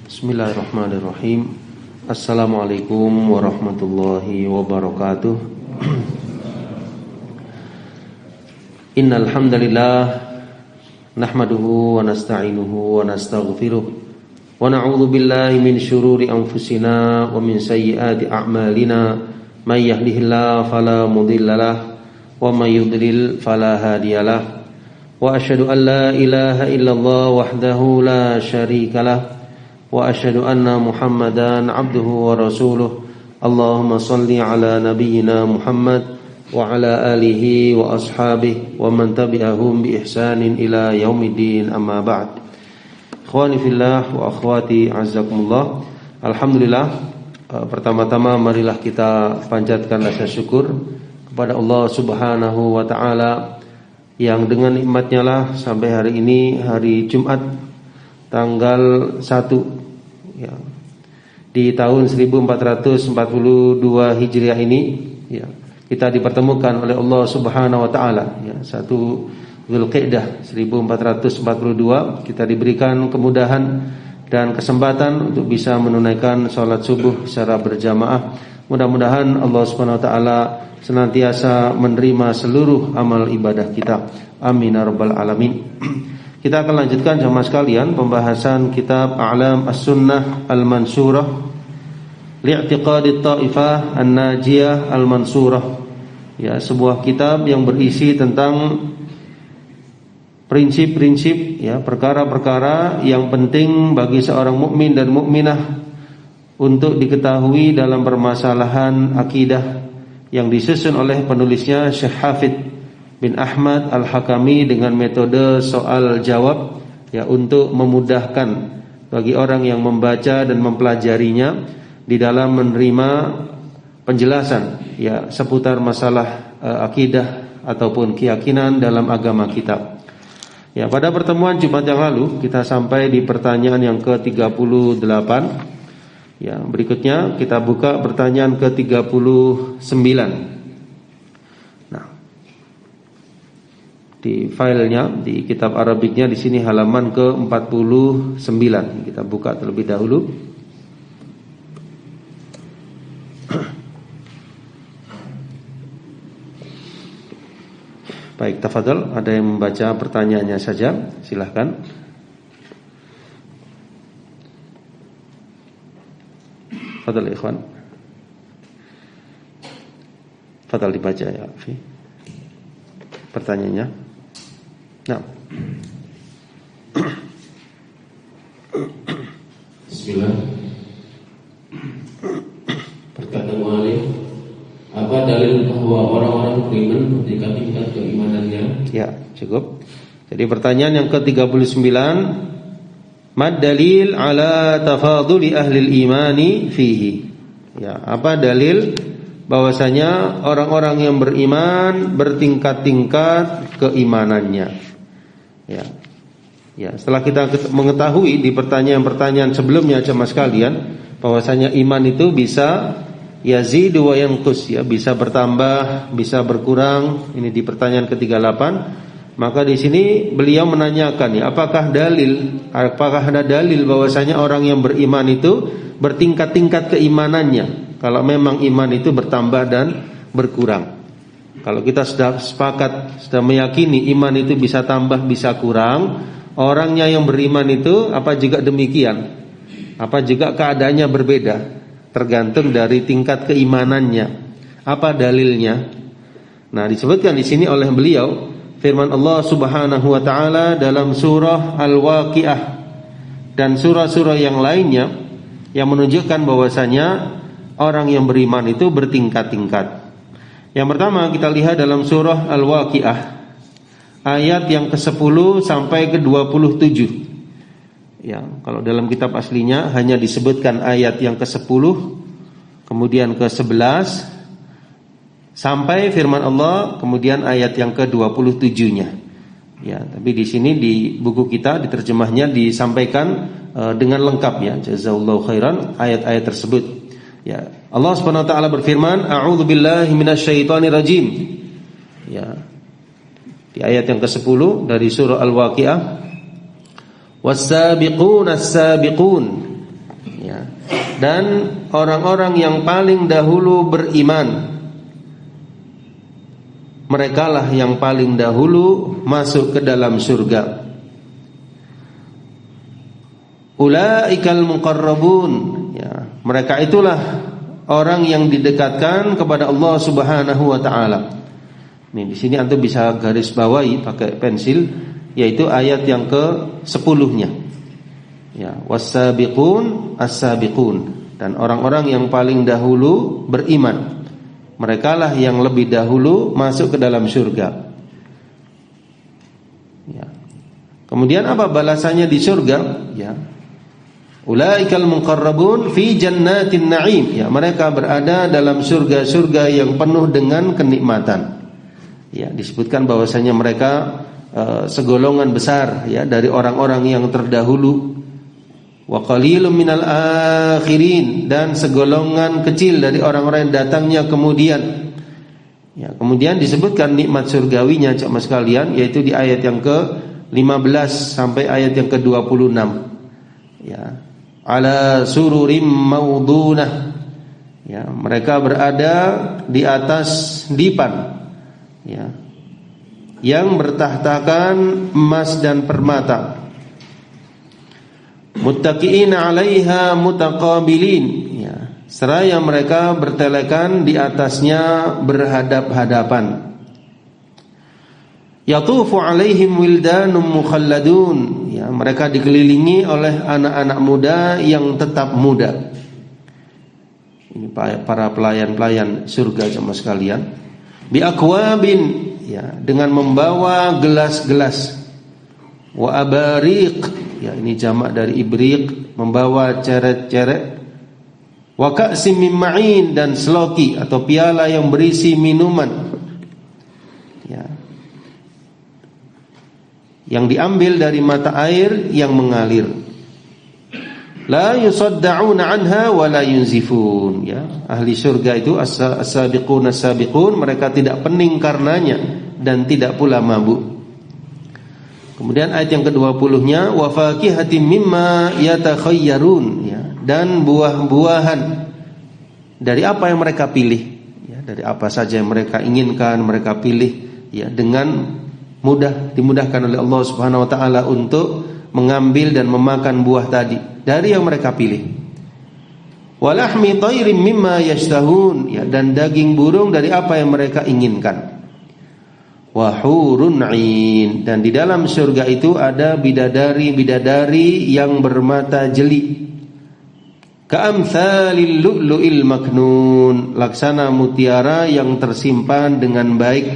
Bismillahirrahmanirrahim. Assalamualaikum warahmatullahi wabarakatuh. Innal hamdalillah nahmaduhu wa nasta'inuhu wa nastaghfiruh wa na'udzu billahi min shururi anfusina wa min sayyiati a'malina may yahdihillahu fala mudhillalah wa may yudlil fala hadiyalah wa asyhadu an la ilaha illallah wahdahu la syarikalah wa asyhadu anna Muhammadan abduhu wa rasuluh. Allahumma salli ala nabiyyina Muhammad wa ala alihi wa ashabihi wa man tabi'ahum bi ihsanin ila yaumiddin, amma ba'd. Ikhwani fillah wa akhwati azzakumullah. Alhamdulillah, pertama-tama marilah kita panjatkan rasa syukur kepada Allah Subhanahu wa taala yang dengan nikmatnya lah sampai hari ini, hari Jumat tanggal 1 ya, di tahun 1442 Hijriah ini ya, kita dipertemukan oleh Allah Subhanahu wa taala ya, 1 Dzulqa'dah 1442 kita diberikan kemudahan dan kesempatan untuk bisa menunaikan salat subuh secara berjamaah. Mudah-mudahan Allah Subhanahu wa taala senantiasa menerima seluruh amal ibadah kita. Amin ya rabbal alamin. Kita akan lanjutkan jamaah sekalian pembahasan kitab A'lam As-Sunnah Al-Mansurah Li'tiqadi Ta'ifah An-Najiyah Al-Mansurah. Ya, sebuah kitab yang berisi tentang prinsip-prinsip ya, perkara-perkara yang penting bagi seorang mukmin dan mukminah untuk diketahui dalam permasalahan akidah yang disusun oleh penulisnya Syekh Hafidz bin Ahmad Al-Hakami dengan metode soal jawab ya, untuk memudahkan bagi orang yang membaca dan mempelajarinya di dalam menerima penjelasan ya seputar masalah akidah ataupun keyakinan dalam agama kita. Ya, pada pertemuan Jumat yang lalu kita sampai di pertanyaan yang ke-38. Ya, berikutnya kita buka pertanyaan ke-39. Di filenya, di kitab Arabiknya di sini halaman ke-49. Kita buka terlebih dahulu. Baik, tafadhol, ada yang membaca pertanyaannya saja, silahkan. Tafadhol ikhwan. Tafadhol dibaca ya, Fi. Pertanyaannya. Nah. Bismillah. Berkata mu'alif, apa dalil bahwa orang-orang beriman ketika tingkat keimanannya? Ya, cukup. Jadi pertanyaan yang ke-39, mad dalil ala tafaduli ahli imani fihi. Ya, apa dalil bahwasanya orang-orang yang beriman bertingkat-tingkat keimanannya? Ya. Ya, setelah kita mengetahui di pertanyaan-pertanyaan sebelumnya jemaah sekalian bahwasanya iman itu bisa yazidu wa yanqus ya, bisa bertambah, bisa berkurang. Ini di pertanyaan ke-38. Maka di sini beliau menanyakan ya, apakah ada dalil bahwasanya orang yang beriman itu bertingkat-tingkat keimanannya? Kalau memang iman itu bertambah dan berkurang. Kalau kita sudah sepakat, sudah meyakini iman itu bisa tambah, bisa kurang, orangnya yang beriman itu apa juga demikian? Apa juga keadaannya berbeda? Tergantung dari tingkat keimanannya. Apa dalilnya? Nah, disebutkan di sini oleh beliau firman Allah Subhanahu wa taala dalam surah Al-Waqiah dan surah-surah yang lainnya yang menunjukkan bahwasanya orang yang beriman itu bertingkat-tingkat. Yang pertama kita lihat dalam surah Al-Waqiah ayat yang ke-10 sampai ke-27. Ya, kalau dalam kitab aslinya hanya disebutkan ayat yang ke-10, kemudian ke-11 sampai firman Allah, kemudian ayat yang ke-27-nya. Ya, tapi di sini di buku kita di terjemahnya disampaikan dengan lengkap ya. Jazakallahu khairan ayat-ayat tersebut. Ya, Allah Subhanahu wa taala berfirman, a'udzu billahi minasyaitonir rajim. Ya. Di ayat yang ke-10 dari surah Al-Waqiah, was-sabiqun as-sabiqun dan orang-orang yang paling dahulu beriman, merekalah yang paling dahulu masuk ke dalam surga. Ulaikal muqarrabun, ya, mereka itulah orang yang didekatkan kepada Allah Subhanahu wa taala. Nih di sini antum bisa garis bawahi pakai pensil, yaitu ayat yang ke-10-nya. Ya, was-sabiqun as-sabiqun, dan orang-orang yang paling dahulu beriman, merekalah yang lebih dahulu masuk ke dalam surga. Ya. Kemudian apa balasannya di surga? Ya. Ulaikal muqarrabun fi jannatin na'im. Ya, mereka berada dalam surga-surga yang penuh dengan kenikmatan. Ya, disebutkan bahwasanya mereka segolongan besar, ya, dari orang-orang yang terdahulu. Wa qalilun minal akhirin, dan segolongan kecil dari orang-orang yang datangnya kemudian. Ya, kemudian disebutkan nikmat surgawinya jemaah sekalian, yaitu di ayat yang ke-15 sampai ayat yang ke-26. Ya. Ala sururim maudunah. Ya, mereka berada di atas dipan, ya, yang bertahtakan emas dan permata. Muttaqi'ina 'alaiha mutaqabilin, ya, seraya mereka bertelekan di atasnya berhadap-hadapan. Yatufu 'alaihim wildanum mukhalladun, ya, mereka dikelilingi oleh anak-anak muda yang tetap muda. Ini para pelayan-pelayan surga jemaah sekalian. Bi akwabin, ya, dengan membawa gelas-gelas. Wa abariq, ya, ini jamak dari ibriq, membawa ceret-ceret. Wa ka'sim min ma'in, dan seloki atau piala yang berisi minuman, ya, yang diambil dari mata air yang mengalir. La yusadda'una anha wa la yunzifun, ya, ahli surga itu as-sabiqun as-sabiqun, mereka tidak pening karenanya dan tidak pula mabuk. Kemudian ayat yang ke-20-nya, wa fakihatin mimma yatakhayyarun, ya, dan buah-buahan dari apa yang mereka pilih, ya, dari apa saja yang mereka inginkan mereka pilih, ya, dengan mudah, dimudahkan oleh Allah Subhanahu wa taala untuk mengambil dan memakan buah tadi dari yang mereka pilih. Walahmi thairin mimma yashtahun, ya, dan daging burung dari apa yang mereka inginkan. Wahurun 'ain, dan di dalam surga itu ada bidadari-bidadari yang bermata jeli. Ka'amtsalil lu'lu'il maknun, laksana mutiara yang tersimpan dengan baik.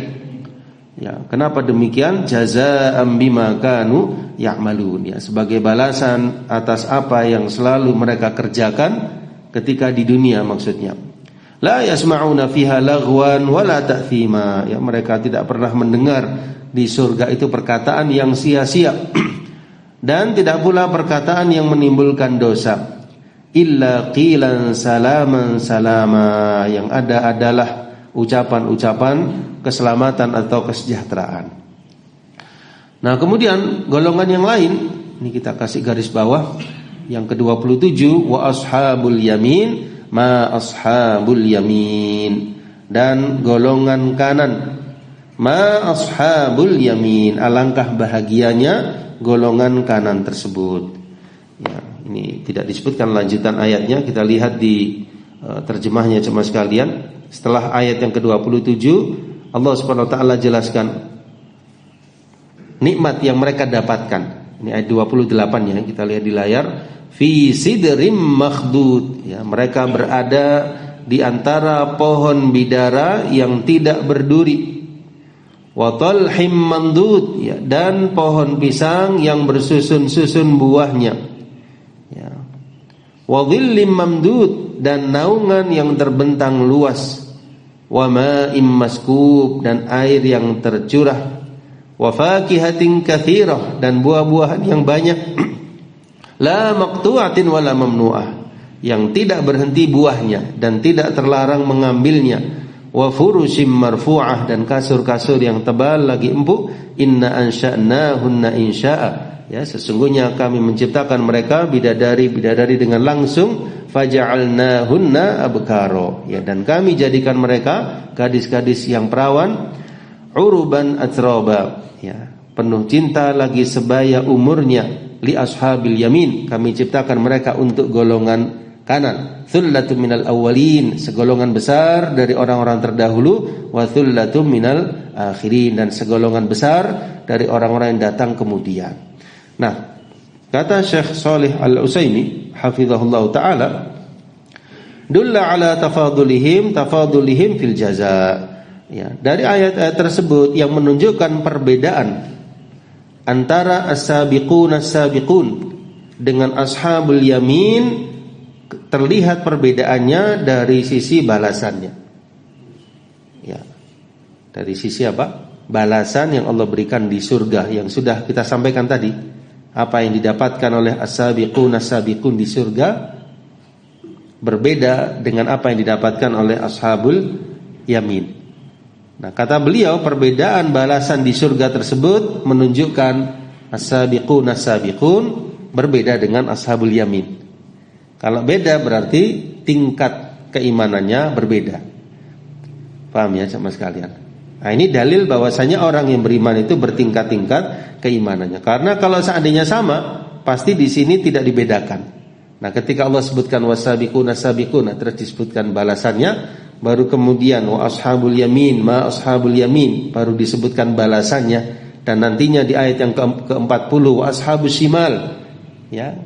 Ya, kenapa demikian? Jazaa'an bima kanu ya'malun, ya, sebagai balasan atas apa yang selalu mereka kerjakan ketika di dunia maksudnya. La yasma'una fiha laghwan wala ta'thima, ya, mereka tidak pernah mendengar di surga itu perkataan yang sia-sia dan tidak pula perkataan yang menimbulkan dosa. Illa qilan salaman salama, yang ada adalah ucapan-ucapan keselamatan atau kesejahteraan. Nah, kemudian golongan yang lain, ini kita kasih garis bawah, yang ke-27, wa ashabul yamin ma ashabul yamin, dan golongan kanan. Ma ashabul yamin, alangkah bahagianya golongan kanan tersebut. Ya, ini tidak disebutkan lanjutan ayatnya, kita lihat di terjemahnya jemaah sekalian. Setelah ayat yang ke-27, Allah Subhanahu wa taala jelaskan nikmat yang mereka dapatkan. Ini ayat 28 ya, kita lihat di layar. Fi sidrim makhdud, ya, mereka berada di antara pohon bidara yang tidak berduri. Wa talhim mandud, ya, dan pohon pisang yang bersusun-susun buahnya. Ya. Wa dhillim mamdud, dan naungan yang terbentang luas. Wa ma'im maskub, dan air yang tercurah. Wa fakihatin katsirah, dan buah-buahan yang banyak. La maqtu'atin wala mamnu'ah, yang tidak berhenti buahnya dan tidak terlarang mengambilnya. Wa furushim marfu'ah, dan kasur-kasur yang tebal lagi empuk. Inna ansha'nahunna insya'a, ya, sesungguhnya kami menciptakan mereka bidadari-bidadari dengan langsung. faja'alnahunna abkara. Ya, dan kami jadikan mereka gadis-gadis yang perawan, uruban atraba, ya, penuh cinta lagi sebaya umurnya, li ashabil yamin, kami ciptakan mereka untuk golongan kanan. Thullatun minal awwalin, segolongan besar dari orang-orang terdahulu, wa thullatun minal akhirin, dan segolongan besar dari orang-orang yang datang kemudian. Nah, kata Syekh Shalih Al-Utsaimin hafizahullah taala, dulla ala tafadulihim fil jaza. Ya, dari ayat-ayat tersebut yang menunjukkan perbedaan antara as-sabiqun dengan ashabul yamin, terlihat perbedaannya dari sisi balasannya. Ya. Dari sisi apa? Balasan yang Allah berikan di surga, yang sudah kita sampaikan tadi. Apa yang didapatkan oleh as-sabiqun di surga berbeda dengan apa yang didapatkan oleh ashabul yamin. Nah, kata beliau, perbedaan balasan di surga tersebut menunjukkan as-sabiqun berbeda dengan ashabul yamin. Kalau beda berarti tingkat keimanannya berbeda. Paham ya sama sekalian? Nah, ini dalil bahwasanya orang yang beriman itu bertingkat-tingkat keimanannya. Karena kalau seandainya sama, pasti di sini tidak dibedakan. Nah, ketika Allah sebutkan wasabiquna terus disebutkan balasannya, baru kemudian wa ashabul yamin ma ashabul yamin baru disebutkan balasannya, dan nantinya di ayat yang ke-40 wa ashabus shimal, ya,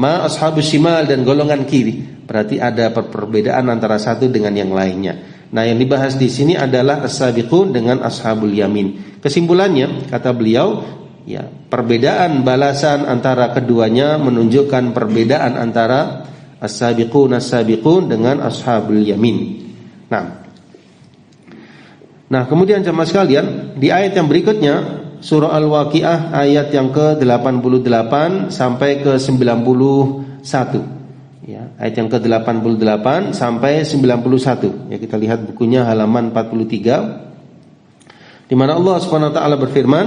ma ashabus shimal, dan golongan kiri. Berarti ada perbedaan antara satu dengan yang lainnya. Nah, yang dibahas di sini adalah as-sabiqun dengan ashabul yamin. Kesimpulannya, kata beliau, ya, perbedaan balasan antara keduanya menunjukkan perbedaan antara as-sabiqun dengan ashabul yamin. Nah, kemudian jemaah sekalian, di ayat yang berikutnya, surah Al-Waqiah ayat yang ke-88 sampai ke-91. Ya, ayat yang ke-88 sampai 91. Ya, kita lihat bukunya halaman 43. Di mana Allah Subhanahu wa taala berfirman,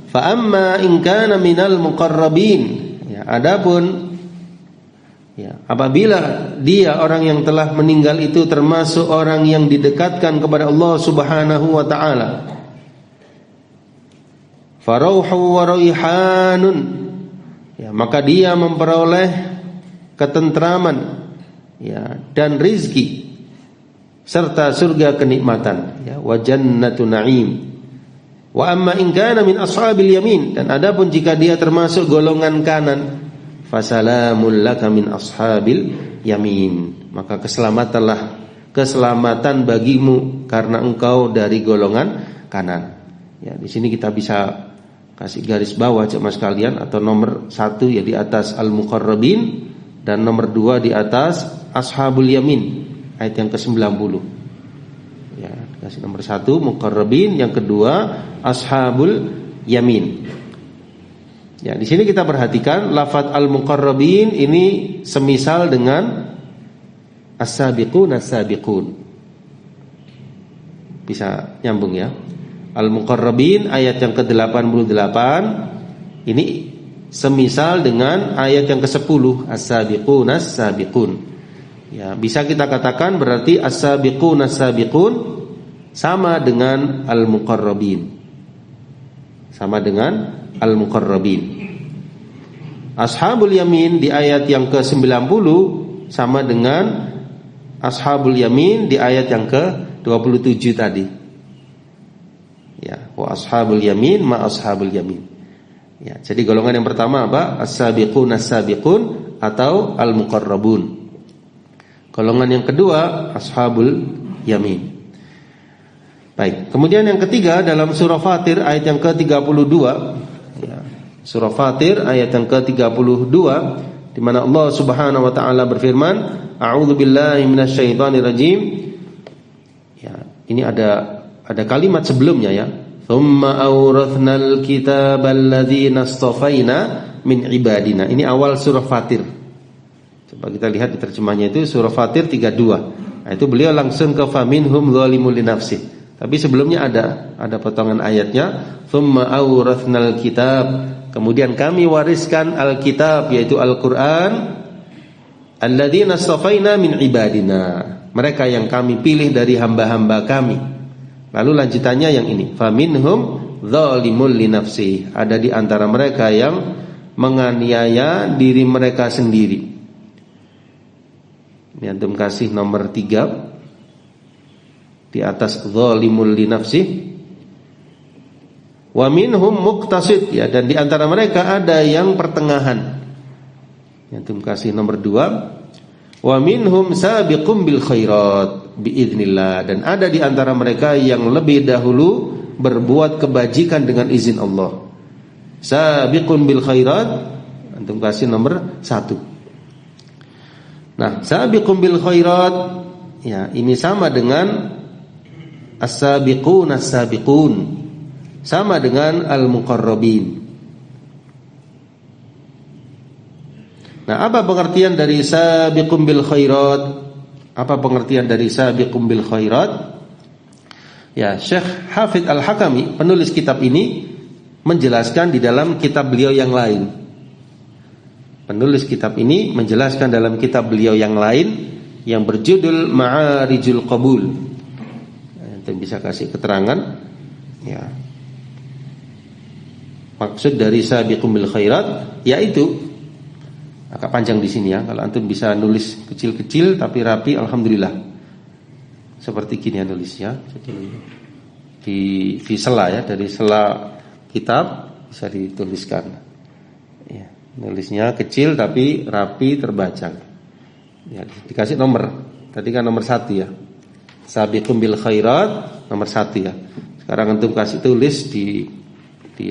"Fa amma in kana minal muqarrabin." Ya, adapun ya, apabila dia orang yang telah meninggal itu termasuk orang yang didekatkan kepada Allah Subhanahu wa taala, farauhu wa raihanun, ya, maka dia memperoleh ketentraman, ya, dan rizki serta surga kenikmatan, ya, wa jannatu na'im. Wa amma in kana min ashabil yamin, dan adapun jika dia termasuk golongan kanan, fasalamul laka min ashabil yamin, maka keselamatan bagimu karena engkau dari golongan kanan. Ya, di sini kita bisa kasih garis bawah jemaah sekalian, atau nomor 1 ya di atas al-muqarrabin, dan nomor 2 di atas ashabul yamin, ayat yang ke-90. Ya, kasih nomor 1 muqarrabin, yang kedua ashabul yamin. Ya, di sini kita perhatikan lafaz al-muqarrabin ini semisal dengan as-sabiqun. Bisa nyambung ya. Al-muqarrabin ayat yang ke-88 ini semisal dengan ayat yang ke-10 as-sabiqun. Ya, bisa kita katakan berarti as-sabiqun sama dengan al-muqarrabin. Ashabul yamin di ayat yang ke-90 sama dengan ashabul yamin di ayat yang ke-27 tadi. Ya, wa ashabul yamin ma ashabul yamin. Ya, jadi golongan yang pertama apa? As-sabiqun atau al-muqarrabun. Golongan yang kedua ashabul yamin. Baik, kemudian yang ketiga dalam surah Fatir ayat yang ke-32, ya, surah Fatir ayat yang ke-32 di mana Allah Subhanahu wa taala berfirman, a'udzubillahi minasyaitonir rajim. Ya, ini ada kalimat sebelumnya ya. Tsumma awrathnal kitabal ladzina astafaina min ibadina. Ini awal surah Fatir. Coba kita lihat di terjemahnya itu surah Fatir 32. Nah, itu beliau langsung ke faminhum zalimun li nafsi. Tapi sebelumnya ada potongan ayatnya, tsumma awrathnal kitab. Kemudian kami wariskan al-kitab yaitu Al-Qur'an alladzina astafaina min ibadina, mereka yang kami pilih dari hamba-hamba kami. Lalu lanjutannya yang ini, faminhum zalimul li nafsi, ada di antara mereka yang menganiaya diri mereka sendiri. Ini antum kasih nomor 3 di atas zalimul li nafsi. Wa minhum muqtasid, ya, dan di antara mereka ada yang pertengahan. Antum kasih nomor 2. Wa minhum sabiqum bil khairat biidznillah, dan ada di antara mereka yang lebih dahulu berbuat kebajikan dengan izin Allah. Sabiqun bil khairat, antum kasih nomor 1. Nah, sabiqun bil khairat, ya, ini sama dengan as-sabiqun as-sabiqun, sama dengan al-muqarrabin. Nah, apa pengertian dari sabiqun bil khairat? Apa pengertian dari sabiqun bil khairat? Ya, Syekh Hafidz Al-Hakami, penulis kitab ini, menjelaskan di dalam kitab beliau yang lain. Penulis kitab ini menjelaskan dalam kitab beliau yang lain yang berjudul Ma'arijul Qabul. Kita bisa kasih keterangan, ya. Maksud dari sabiqun bil khairat yaitu, agak panjang di sini ya. Kalau antum bisa nulis kecil-kecil tapi rapi, alhamdulillah. Seperti gini ya nulisnya. Jadi di sela, ya, dari sela kitab bisa dituliskan. Ya, nulisnya kecil tapi rapi, terbaca. Ya, dikasih nomor. Tadi kan nomor 1 ya. Sabiqun bil khairat nomor 1 ya. Sekarang antum kasih tulis di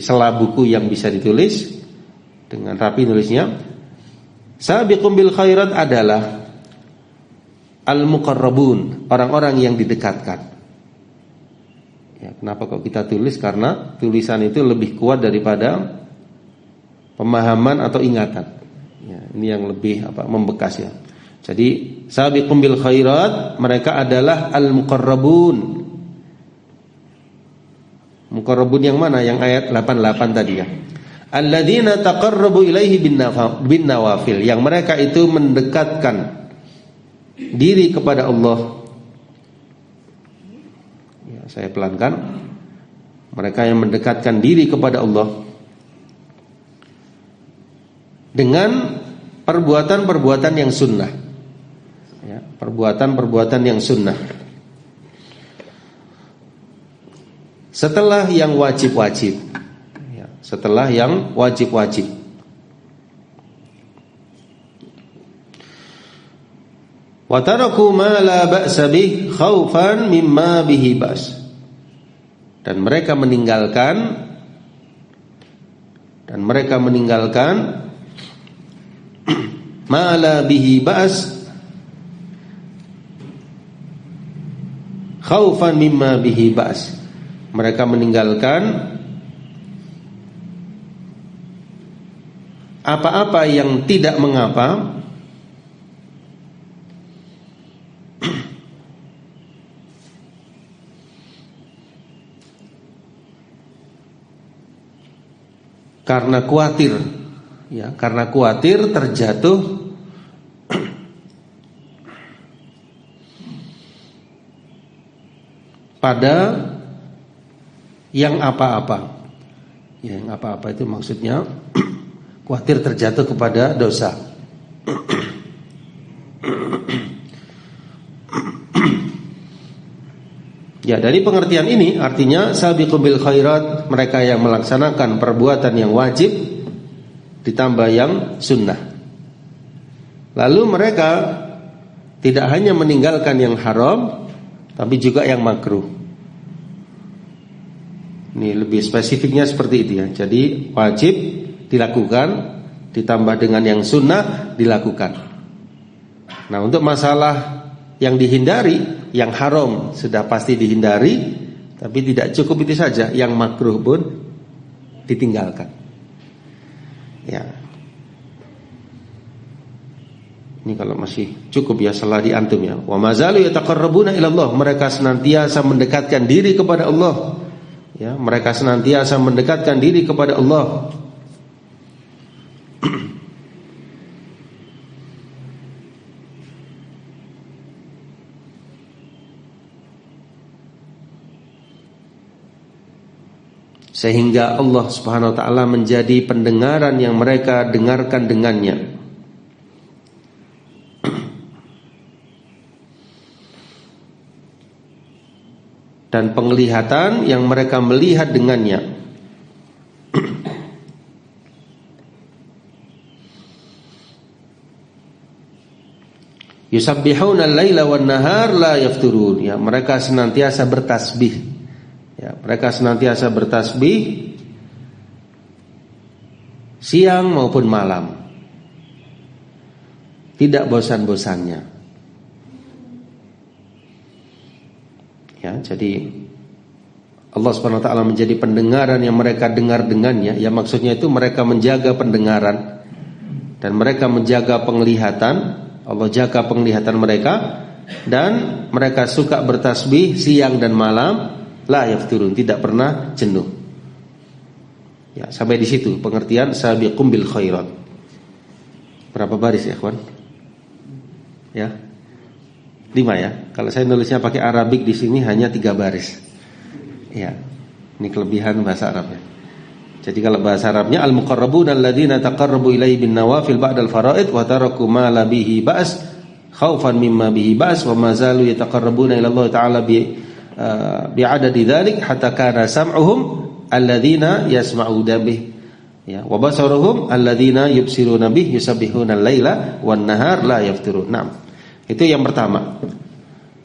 sela buku yang bisa ditulis dengan rapi nulisnya. Sabiqun bil khairat adalah al-muqarrabun, orang-orang yang didekatkan. Ya, kenapa kok kita tulis? Karena tulisan itu lebih kuat daripada pemahaman atau ingatan. Ya, ini yang lebih membekas ya. Jadi sabiqun bil khairat, mereka adalah al-muqarrabun. Muqarrabun yang mana? Yang ayat 88 tadi ya. Alladzina taqarrabu ilaihi bin nawafil, yang mereka itu mendekatkan diri kepada Allah. Ya, saya pelankan. Mereka yang mendekatkan diri kepada Allah dengan perbuatan-perbuatan yang sunnah. Ya, perbuatan-perbuatan yang sunnah. Setelah yang wajib-wajib. Setelah yang wajib-wajib. Wa taraku ma la ba'sa bih khaufan mimma bihi ba's. Dan mereka meninggalkan ma la bihi ba's khaufan mimma bihi ba's. Mereka meninggalkan apa-apa yang tidak mengapa karena khawatir, ya, karena khawatir terjatuh pada yang apa-apa. Ya, yang apa-apa itu maksudnya khawatir terjatuh kepada dosa. Ya, dari pengertian ini artinya sabiqun bil khairat, mereka yang melaksanakan perbuatan yang wajib ditambah yang sunnah. Lalu mereka tidak hanya meninggalkan yang haram, tapi juga yang makruh. Ini lebih spesifiknya seperti itu ya. Jadi wajib dilakukan ditambah dengan yang sunnah dilakukan. Nah, untuk masalah yang dihindari, yang haram sudah pasti dihindari, tapi tidak cukup itu saja, yang makruh pun ditinggalkan. Ya. Ini kalau masih cukup ya, salah di antum ya. Wa mazalu yataqarrabuna ila Allah, mereka senantiasa mendekatkan diri kepada Allah. Ya, mereka senantiasa mendekatkan diri kepada Allah. sehingga Allah Subhanahu wa taala menjadi pendengaran yang mereka dengarkan dengannya, dan penglihatan yang mereka melihat dengannya. Yusabbihuna al-laila wan-nahar la yafturun. Ya, mereka senantiasa bertasbih. Ya, mereka senantiasa bertasbih siang maupun malam. Tidak bosan-bosannya. Ya, jadi Allah Subhanahu wa taala menjadi pendengaran yang mereka dengar dengannya. Ya, maksudnya itu mereka menjaga pendengaran dan mereka menjaga penglihatan. Allah jaga penglihatan mereka dan mereka suka bertasbih siang dan malam, la yafturun, tidak pernah jenuh. Ya, sampai di situ pengertian sabiqum bil khairat. Berapa baris ya, kawan? Ya. 5 ya. Kalau saya nulisnya pakai Arabik di sini hanya 3 baris. Ya. Ini kelebihan bahasa Arabnya. Jadi kalau bahasa Arabnya al-muqarrabuna alladziina taqarrabu ilaihi bin nawafil ba'dal fara'id wa taraku ma la bihi ba's khaufan mimma bihi ba's wa ma zalu yataqarrabuna ila Allah ta'ala bi adadi dzalik hatta kana sam'uhum alladziina yasma'una bih, ya, wa basaruhum alladziina yubsiruna bih yusabbihuna al-laila wan nahar la yafturun. Nah, itu yang pertama.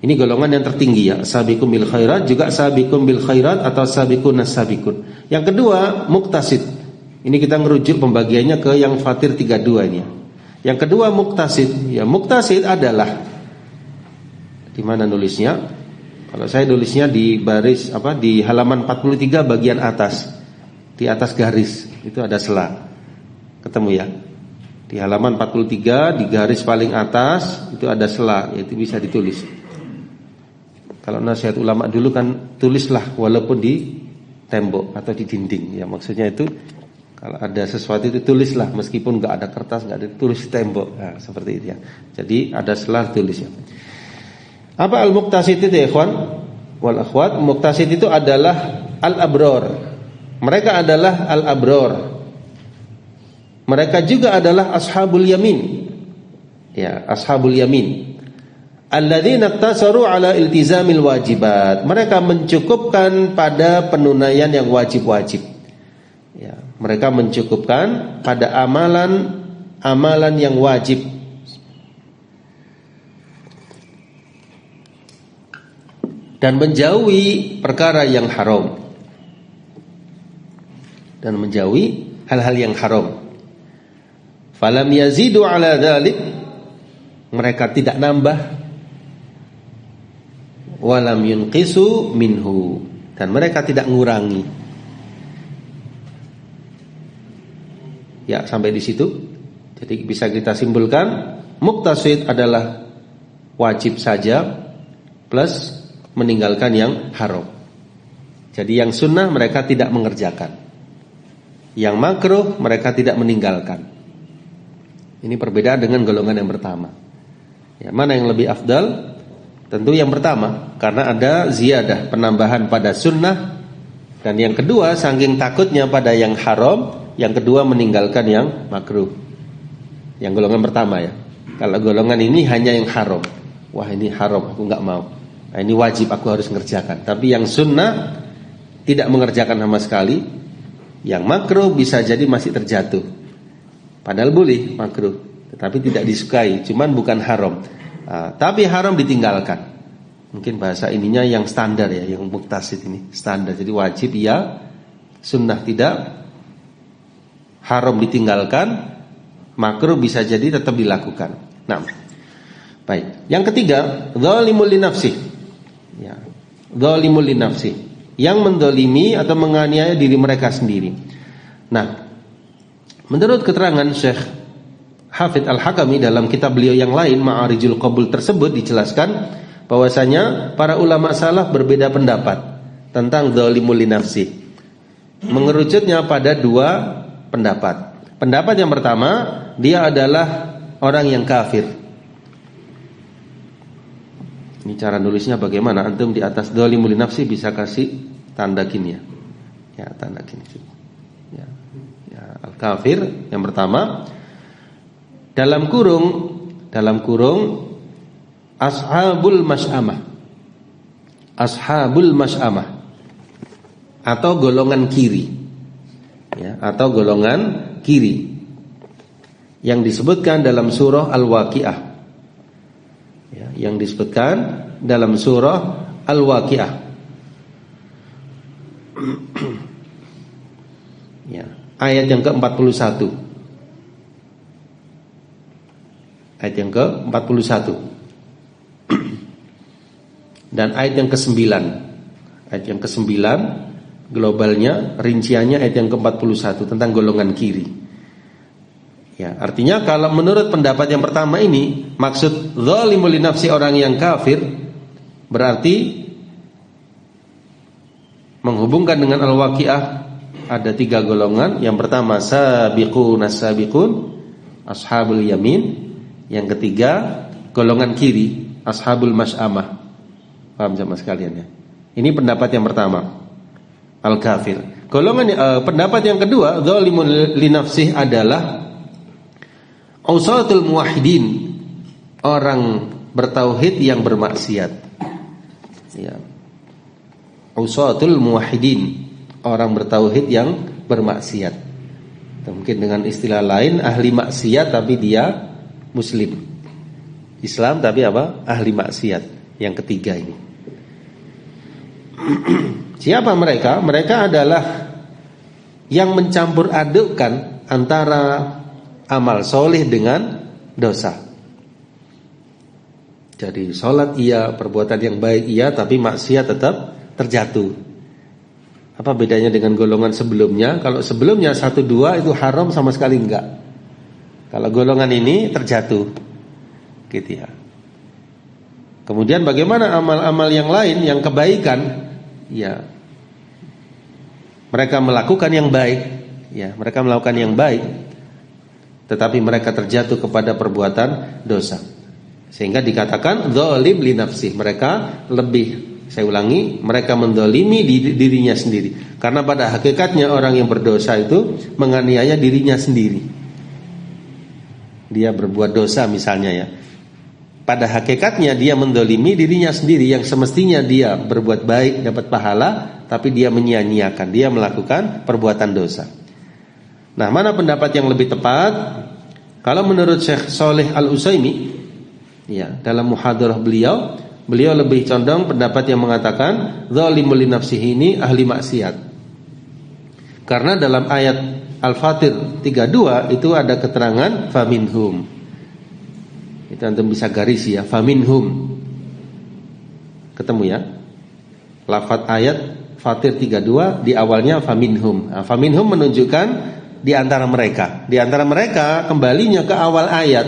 Ini golongan yang tertinggi, ya, sabiqum bil khairat, juga sabiqum bil khairat atau sabiqun as-sabiqun. Yang kedua, muktasid. Ini kita ngerujuk pembagiannya ke yang fatir 32 ini. Yang kedua muktasid. Ya, muktasid adalah di mana nulisnya? Kalau saya nulisnya di baris di halaman 43 bagian atas. Di atas garis itu ada sela. Ketemu ya? Di halaman 43 di garis paling atas itu ada sela, itu bisa ditulis. Kalau nasihat ulama dulu kan tulislah walaupun di tembok atau di dinding. Ya, maksudnya itu kalau ada sesuatu itu tulislah meskipun nggak ada kertas, nggak ada, tulis di tembok. Nah, seperti itu ya. Jadi ada selah tulis ya. Apa al-muqtasid itu ya, ikhwan wal akhwat? Muqtasid itu adalah al-abror. Mereka adalah al-abror. Mereka juga adalah ashabul yamin. Ya, ashabul yamin. Alladzina iqtasaru ala iltizamil wajibat. Mereka mencukupkan pada penunaian yang wajib-wajib. Ya, mereka mencukupkan pada amalan yang wajib. Dan menjauhi perkara yang haram. Dan menjauhi hal-hal yang haram. Falam yazidu ala dzalik. Mereka tidak nambah, walam yunqisu minhu, dan mereka tidak ngurangi. Ya, sampai di situ. Jadi bisa kita simpulkan muqtasid adalah wajib saja plus meninggalkan yang haram. Jadi yang sunnah mereka tidak mengerjakan, yang makruh mereka tidak meninggalkan. Ini perbedaan dengan golongan yang pertama. Ya, mana yang lebih afdal? Tentu yang pertama, karena ada ziyadah, penambahan pada sunnah. Dan yang kedua, saking takutnya pada yang haram, yang kedua meninggalkan yang makruh. Yang golongan pertama ya. Kalau golongan ini hanya yang haram, wah ini haram, aku gak mau. Nah, ini wajib, aku harus mengerjakan. Tapi yang sunnah tidak mengerjakan sama sekali. Yang makruh bisa jadi masih terjatuh. Padahal boleh makruh, tetapi tidak disukai, cuman bukan haram. Tapi haram ditinggalkan. Mungkin bahasa ininya yang standar ya, yang muktasid ini standar. Jadi wajib ya, sunnah tidak, haram ditinggalkan, makruh bisa jadi tetap dilakukan. Nah, baik. Yang ketiga, zalimul li nafsi. Ya, zalimul li nafsi, yang mendolimi atau menganiaya diri mereka sendiri. Nah, menurut keterangan Syekh Hafidz Al-Hakami dalam kitab beliau yang lain Ma'arijul Qabul tersebut dijelaskan bahwasanya para ulama salaf berbeda pendapat tentang zalimul li nafsi. Mengerucutnya pada 2 pendapat. Pendapat yang pertama, dia adalah orang yang kafir. Ini cara nulisnya bagaimana? Antum di atas zalimul li nafsi bisa kasih tanda gini ya. Ya, tanda gini. Ya. Ya, al-kafir yang pertama dalam kurung ashabul mas'amah. Ashabul mas'amah atau golongan kiri. Ya, atau golongan kiri yang disebutkan dalam surah Al-Waqiah. Ya, yang disebutkan dalam surah Al-Waqiah. Ya, ayat yang ke-41. Ayat yang ke-41. Dan ayat yang ke-9. Ayat yang ke-9 globalnya, rinciannya ayat yang ke-41 tentang golongan kiri. Ya, artinya kalau menurut pendapat yang pertama ini, maksud zalimul li nafsi orang yang kafir berarti menghubungkan dengan Al-Waqiah ada 3 golongan. Yang pertama sabiqun as-sabiqun, ashabul yamin. Yang ketiga golongan kiri, ashabul mas'amah. Paham sama sekalian ya? Ini pendapat yang pertama, al-kafir. Pendapat yang kedua, zalimul li nafsih adalah usatul muwahhidin, orang bertauhid yang bermaksiat. Ya. Usatul muwahhidin, orang bertauhid yang bermaksiat. Mungkin dengan istilah lain ahli maksiat tapi dia muslim. Islam tapi apa? Ahli maksiat. Yang ketiga ini. Siapa mereka? Mereka adalah yang mencampur adukkan antara amal soleh dengan dosa. Jadi sholat iya, perbuatan yang baik iya, tapi maksiat tetap terjatuh. Apa bedanya dengan golongan sebelumnya? Kalau sebelumnya 1, 2 itu haram sama sekali enggak. Kalau golongan ini terjatuh, gitu ya. Kemudian bagaimana amal-amal yang lain, yang kebaikan? Ya, mereka melakukan yang baik, ya, mereka melakukan yang baik, tetapi mereka terjatuh kepada perbuatan dosa, sehingga dikatakan zalim li nafsih. Mereka lebih, saya ulangi, mereka mendolimi dirinya sendiri. Karena pada hakikatnya orang yang berdosa itu menganiaya dirinya sendiri. Dia berbuat dosa misalnya ya, pada hakikatnya dia mendolimi dirinya sendiri. Yang semestinya dia berbuat baik dapat pahala, tapi dia menyia-nyiakan, dia melakukan perbuatan dosa. Nah, mana pendapat yang lebih tepat? Kalau menurut Syekh Shalih Al-Utsaimin, ya, dalam muhadarah beliau lebih condong pendapat yang mengatakan zalimul li nafsihi ini ahli maksiat. Karena dalam ayat Al-Fatir 32 itu ada keterangan faminhum. Itu antum bisa garis ya, faminhum. Ketemu ya? Lafaz ayat Fatir 32 di awalnya faminhum. Nah, faminhum menunjukkan di antara mereka. Di antara mereka kembalinya ke awal ayat.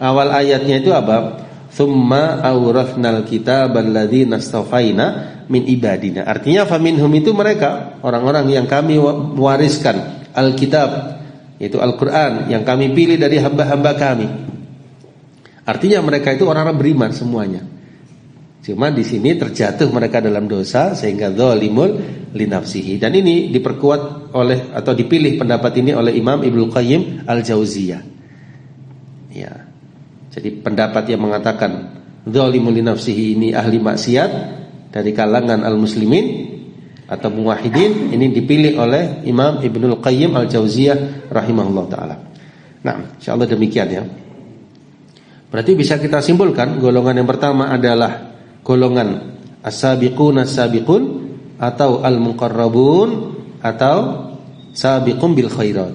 Awal ayatnya itu apa? Tsumma awrathnal kitabal ladzina astafaina min ibadina. Artinya faminhum itu mereka, orang-orang yang kami wariskan Alkitab, yaitu Al-Qur'an, yang kami pilih dari hamba-hamba kami. Artinya mereka itu orang-orang beriman semuanya. Cuma di sini terjatuh mereka dalam dosa sehingga zalimul li nafsihi. Dan ini diperkuat oleh atau dipilih pendapat ini oleh Imam Ibnu Qayyim Al-Jauziyah. Ya. Jadi pendapat yang mengatakan zalimul li nafsihi ini ahli maksiat dari kalangan al-muslimin atau muwahhidin, ini dipilih oleh Imam Ibnu Qayyim Al-Jauziyah rahimahullah taala. Nah, insyaallah demikian ya. Berarti bisa kita simpulkan golongan yang pertama adalah golongan as-sabiqun as-sabiqun atau al-muqarrabun atau sabiqun bil khairat.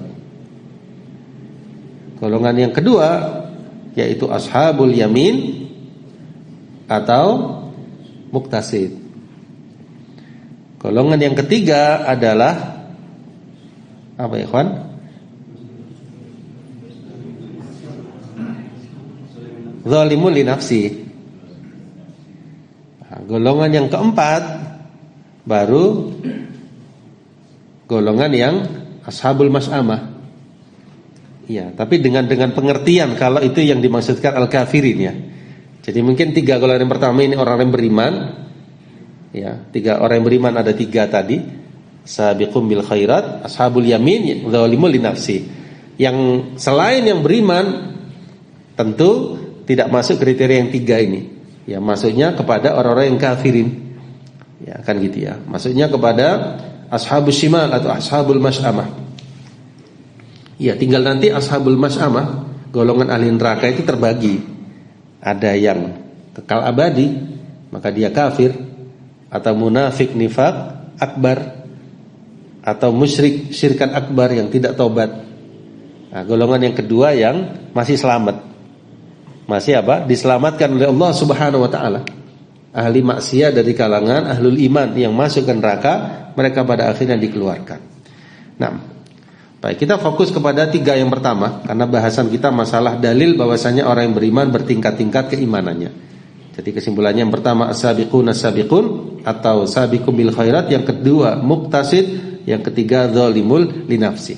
Golongan yang kedua yaitu ashabul yamin atau muqtasid. Golongan yang ketiga adalah apa ya, ikhwan? Zalimul li nafsi. Nah, golongan yang keempat baru golongan yang ashabul mas'amah. Ya, tapi dengan pengertian kalau itu yang dimaksudkan al-kafirin ya. Jadi mungkin 3 golongan yang pertama ini orang yang beriman. Ya, 3 orang yang beriman ada 3 tadi. Sabiqum bil khairat, ashabul yamin, zalimun li nafsi. Yang selain yang beriman tentu tidak masuk kriteria yang 3 ini. Ya, maksudnya kepada orang-orang yang kafirin. Ya, kan gitu ya. Maksudnya kepada ashabul shimal atau ashabul mas'amah. Ya, tinggal nanti ashabul mas'amah, golongan ahli neraka itu terbagi. Ada yang kekal abadi, maka dia kafir, atau munafik nifaq akbar, atau musyrik syirkan akbar yang tidak taubat. Nah, golongan yang kedua yang masih selamat. Masih apa? Diselamatkan oleh Allah Subhanahu wa taala. Ahli maksiat dari kalangan ahlul iman yang masuk ke neraka, mereka pada akhirnya dikeluarkan. Nah, baik, kita fokus kepada 3 yang pertama karena bahasan kita masalah dalil bahwasanya orang yang beriman bertingkat-tingkat keimanannya. Jadi kesimpulannya yang pertama as-sabiqun as-sabiqun atau sabiqum bil khairat, yang kedua muqtasid, yang ketiga zalimul linafsi.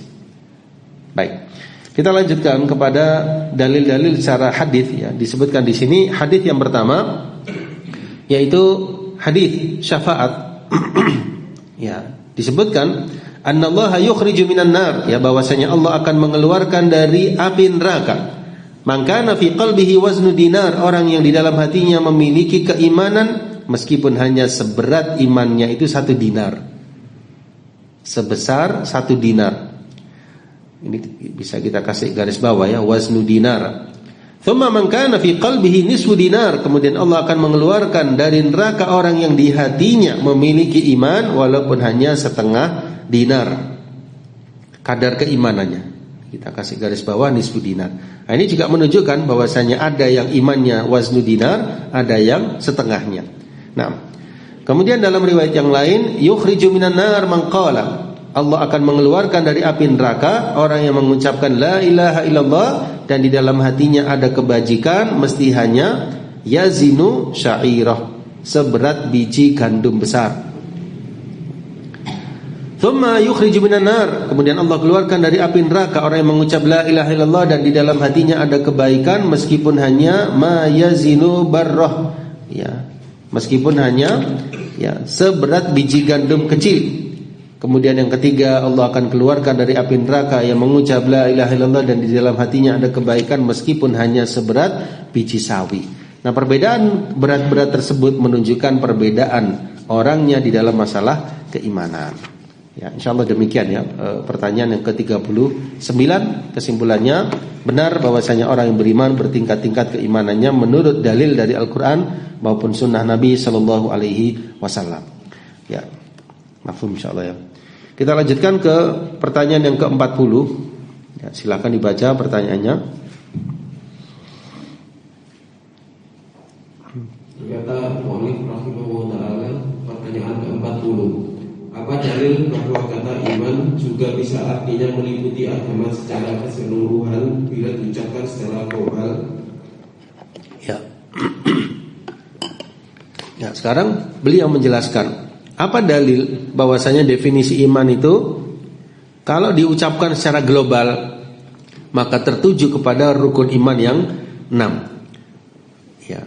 Baik. Kita lanjutkan kepada dalil-dalil secara hadis ya. Disebutkan di sini hadis yang pertama yaitu hadis syafaat. Ya, disebutkan annallaha yukhriju minan nar, ya, bahwasanya Allah akan mengeluarkan dari api neraka man kana fi qalbihi waznu dinar, orang yang di dalam hatinya memiliki keimanan meskipun hanya seberat imannya itu 1 dinar. Sebesar 1 dinar. Ini bisa kita kasih garis bawah ya, waznu dinar. Thumma man kana fi qalbihi nisfu dinar, kemudian Allah akan mengeluarkan dari neraka orang yang di hatinya memiliki iman walaupun hanya setengah dinar. Kadar keimanannya. Kita kasih garis bawah nisfu dinar. Nah, ini juga menunjukkan bahwasanya ada yang imannya waznu dinar, ada yang setengahnya. Nah, kemudian dalam riwayat yang lain, yukhriju minan nar man qala, Allah akan mengeluarkan dari api neraka orang yang mengucapkan la ilaha illallah dan di dalam hatinya ada kebajikan mesti hanya yazinu sya'irah, seberat biji gandum besar. Thumma yukhriju minan nar, kemudian Allah keluarkan dari api neraka orang yang mengucap la ilaha illallah dan di dalam hatinya ada kebaikan meskipun hanya ma yazinu barrah, ya, meskipun hanya ya seberat biji gandum kecil. Kemudian yang ketiga, Allah akan keluarkan dari api neraka yang mengucap la ilaha illallah dan di dalam hatinya ada kebaikan meskipun hanya seberat biji sawi. Nah, perbedaan berat-berat tersebut menunjukkan perbedaan orangnya di dalam masalah keimanan. Ya, insyaallah demikian ya. Pertanyaan yang ke-39, kesimpulannya benar bahwasanya orang yang beriman bertingkat-tingkat keimanannya menurut dalil dari Al-Qur'an maupun sunnah Nabi sallallahu alaihi wasallam. Ya. Mafhum insyaallah ya. Kita lanjutkan ke pertanyaan yang ke-40. Ya, silakan dibaca pertanyaannya. Kata Mu'alif rahimahullah ta'ala, pertanyaan ke-40. Apa dalil bahwa kata iman juga bisa artinya meliputi agama secara keseluruhan bila diucapkan secara global? Ya. Ya, sekarang beliau menjelaskan apa dalil bahwasanya definisi iman itu kalau diucapkan secara global maka tertuju kepada rukun iman yang 6. Ya.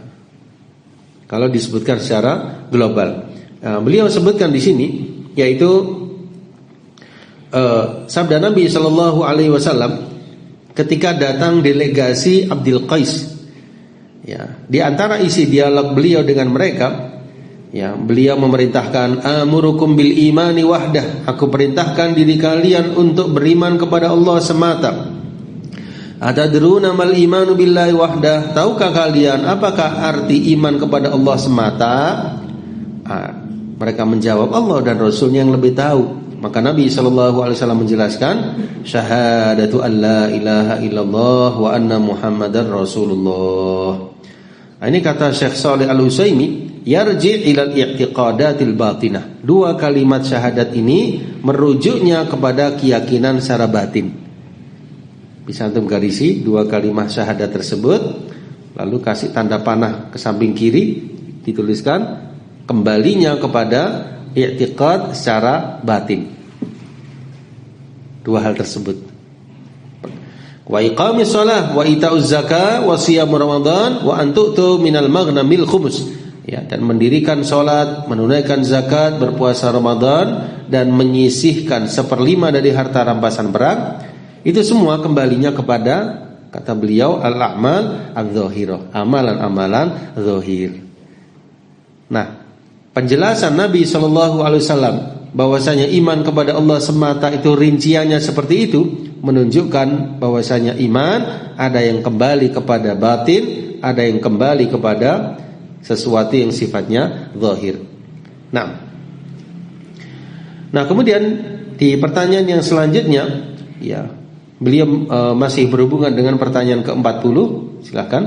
Kalau disebutkan secara global. Nah, beliau sebutkan di sini yaitu sabda Nabi sallallahu alaihi wasallam ketika datang delegasi Abdul Qais. Ya, di antara isi dialog beliau dengan mereka, ya, beliau memerintahkan amurukum bil imani wahdah, aku perintahkan diri kalian untuk beriman kepada Allah semata. Atadruna mal imanu billahi wahdah, tahukah kalian apakah arti iman kepada Allah semata? Mereka menjawab Allah dan Rasulnya yang lebih tahu. Maka Nabi SAW menjelaskan syahadatu an la ilaha illallah wa anna muhammadar rasulullah. Ini kata Syekh Shalih Al-Utsaimin, yarji' ilal i'tiqadatil batinah. 2 kalimat syahadat ini merujuknya kepada keyakinan secara batin. Bisa antum garisi 2 kalimat syahadat tersebut, lalu kasih tanda panah ke samping kiri, dituliskan kembalinya kepada i'tiqad secara batin. 2 hal tersebut. Wa iqamis shalah wa ita'uz zakah wa shiyam ramadan wa an tu'tu minal maghnamil khumus. ya, dan mendirikan sholat, menunaikan zakat, berpuasa Ramadan, dan menyisihkan 1/5 dari harta rampasan perang, itu semua kembalinya kepada, kata beliau, al-a'mal adz-dzahirah, amalan-amalan zahir. Nah, penjelasan Nabi SAW bahwasanya iman kepada Allah semata itu rinciannya seperti itu, menunjukkan bahwasanya iman ada yang kembali kepada batin, ada yang kembali kepada sesuatu yang sifatnya zahir. Nah, kemudian di pertanyaan yang selanjutnya, ya, beliau masih berhubungan dengan pertanyaan ke-40. Silakan.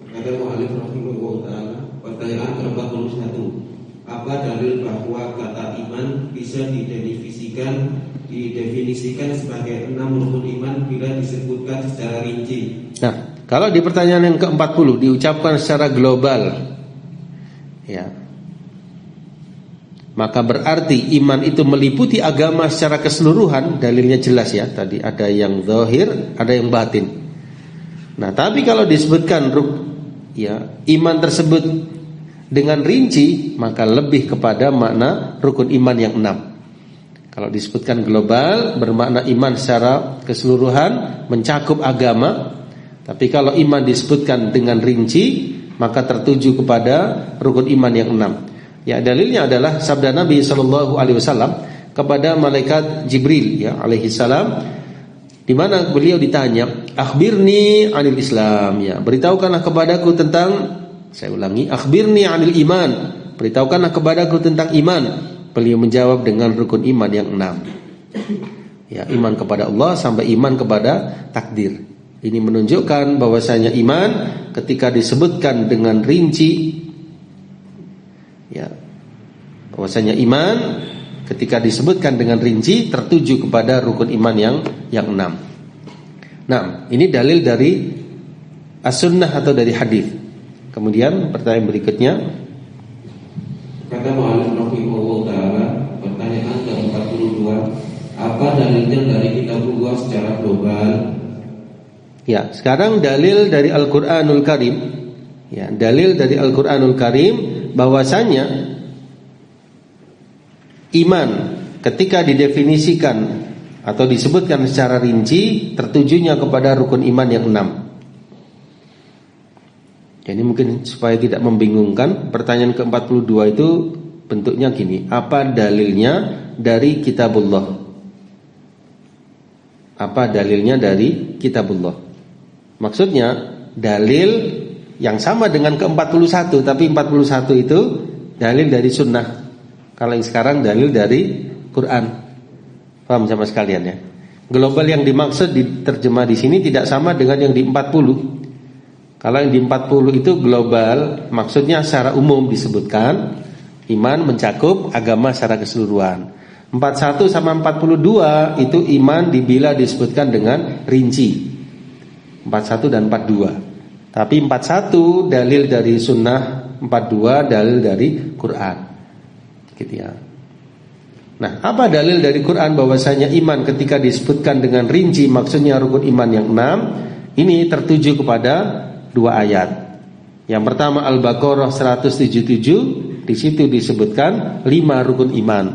Kata mu'allif rahimahullah ta'ala, pertanyaan ke-41. Apa dalil bahwa kata iman bisa didefinisikan sebagai 6 rukun iman bila disebutkan secara rinci? Nah, kalau di pertanyaan yang ke-40 diucapkan secara global, ya, maka berarti iman itu meliputi agama secara keseluruhan. Dalilnya jelas ya, tadi ada yang zahir, ada yang batin. Nah, tapi kalau disebutkan iman tersebut dengan rinci, maka lebih kepada makna rukun iman yang 6. Kalau disebutkan global, bermakna iman secara keseluruhan, mencakup agama. Tapi kalau iman disebutkan dengan rinci, maka tertuju kepada rukun iman yang 6. Ya, dalilnya adalah sabda Nabi SAW kepada malaikat Jibril, ya, alaihi salam, di mana beliau ditanya, akhbirni anil Islam, ya, beritahukanlah kepadaku tentang, saya ulangi, akhbirni anil iman, beritahukanlah kepadaku tentang iman. Beliau menjawab dengan rukun iman yang 6. Ya, iman kepada Allah sampai iman kepada takdir. Ini menunjukkan bahwasanya iman ketika disebutkan dengan rinci, ya, bahwasanya iman ketika disebutkan dengan rinci tertuju kepada rukun iman yang 6. Nah, ini dalil dari as-sunnah atau dari hadis. Kemudian pertanyaan berikutnya, kata mu'allif rahimahullah ta'ala, pertanyaan ke-42. Apa dalilnya dari kitabullah secara global? Ya, sekarang dalil dari Al-Qur'anul Karim. Ya, dalil dari Al-Qur'anul Karim bahwasanya iman ketika didefinisikan atau disebutkan secara rinci tertujunya kepada rukun iman yang 6. Jadi mungkin supaya tidak membingungkan, pertanyaan ke-42 itu bentuknya gini, apa dalilnya dari kitabullah? Apa dalilnya dari kitabullah? Maksudnya dalil yang sama dengan ke-41, tapi 41 itu dalil dari sunnah. Kalau yang sekarang dalil dari Quran. Paham sama sekalian ya? Global yang dimaksud diterjemah di sini tidak sama dengan yang di 40. Kalau yang di 40 itu global, maksudnya secara umum disebutkan iman mencakup agama secara keseluruhan. 41 sama 42 itu iman bila disebutkan dengan rinci. 41 dan 42. Tapi 41 dalil dari sunnah, 42 dalil dari Quran. Gitu ya. Nah, apa dalil dari Quran bahwasanya iman ketika disebutkan dengan rinci maksudnya rukun iman yang 6? Ini tertuju kepada 2 ayat. Yang pertama Al-Baqarah 177, di situ disebutkan 5 rukun iman.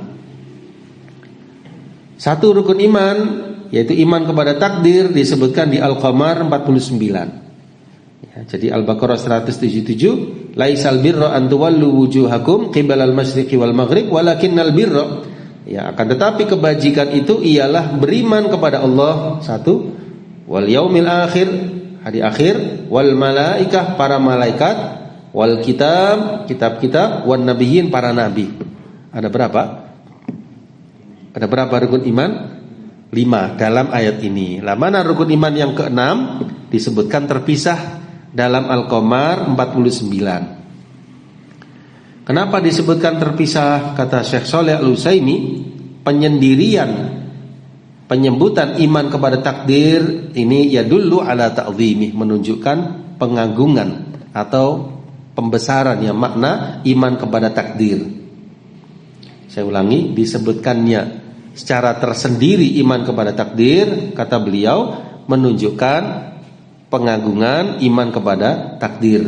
1 rukun iman yaitu iman kepada takdir disebutkan di Al-Qamar 49. Ya, jadi Al-Baqarah 177, laisal birra an tuwallu wujuhakum qibalal masyriqi wal maghrib walakinnal birra. Ya, akan tetapi kebajikan itu ialah beriman kepada Allah, 1, wal yaumil akhir, hari akhir, wal malaikah, para malaikat, wal kitab-kitab, wan nabiyyin, para nabi. Ada berapa? Ada berapa rukun iman? 5 dalam ayat ini. Lah mana rukun iman yang ke-6 disebutkan terpisah dalam Al-Qamar 49. Kenapa disebutkan terpisah? Kata Syekh Shalih Al-Utsaimin, penyebutan iman kepada takdir ini yadullu ala ta'zimih, menunjukkan pengagungan atau pembesaran yang makna iman kepada takdir. Saya ulangi, disebutkannya secara tersendiri iman kepada takdir, kata beliau, menunjukkan pengagungan, iman kepada takdir.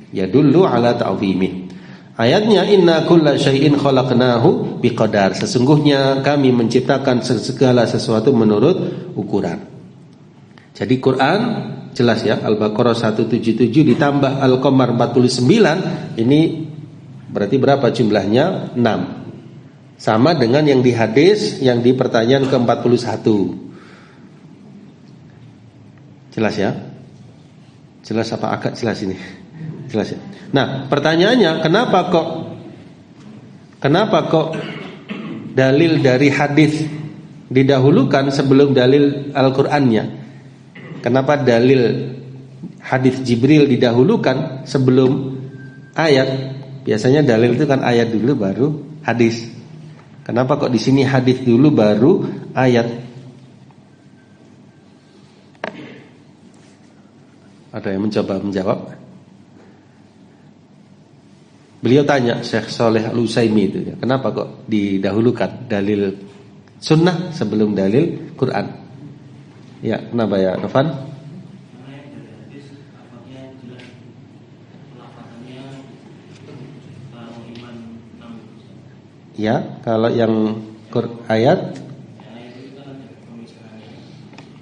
Ya dulu ala ta'zimi. Ayatnya inna kulla syai'in khalaqnahu biqadar. Sesungguhnya kami menciptakan segala sesuatu menurut ukuran. Jadi Quran jelas ya, Al-Baqarah 177 ditambah Al-Qamar 49, ini berarti berapa jumlahnya? 6. Sama dengan yang di hadis yang di pertanyaan ke-41. Jelas ya? Jelas apa agak jelas ini? Jelas ya. Nah, pertanyaannya kenapa kok dalil dari hadis didahulukan sebelum dalil Al-Qur'annya? Kenapa dalil hadis Jibril didahulukan sebelum ayat? Biasanya dalil itu kan ayat dulu baru hadis. Kenapa kok di sini hadis dulu baru ayat? Ada yang mencoba menjawab? Beliau tanya Syekh Saleh Al-Utsaimin itu ya, kenapa kok didahulukan dalil sunnah sebelum dalil Quran? Ya, kenapa ya, Novan? Ya, kalau yang ayat,